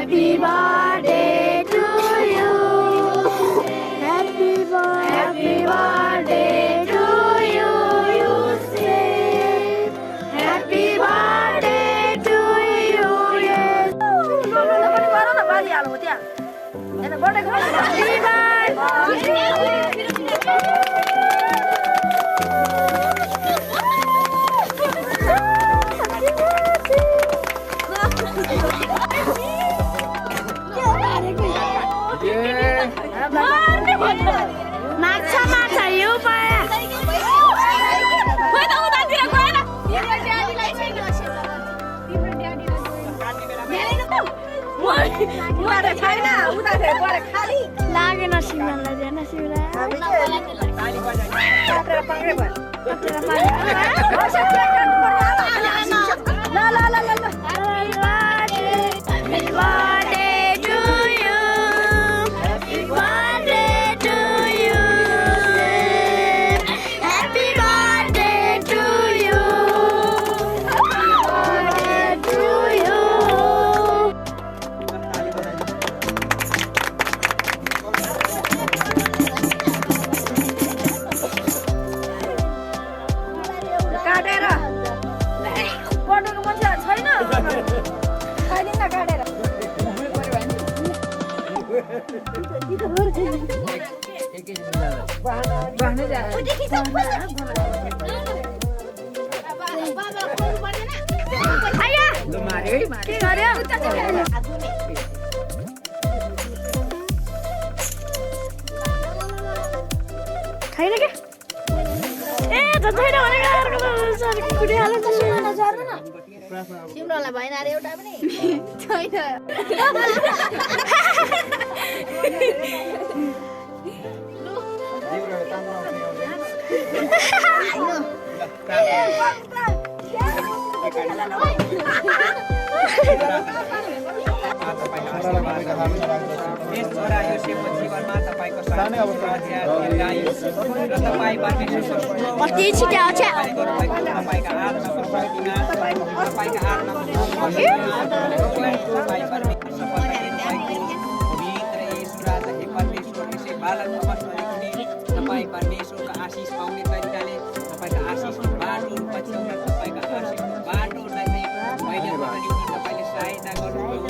Happy birthday to you. Happy birthday to you. You say happy birthday to you. Yes. माछा यो पाया लागेन सिमलाई दिएन छैन के ए छैन तिम्रोलाई भएन अरे एउटा पनि छैन कति छिटो आउँछ परमेश्वरको आशिष पाउने तरिकाले तपाईको आशिष बाटो पछ्याउन तपाईको आशिष बाटोलाई चाहिँ मैले तपाईँले सहायता गर्नु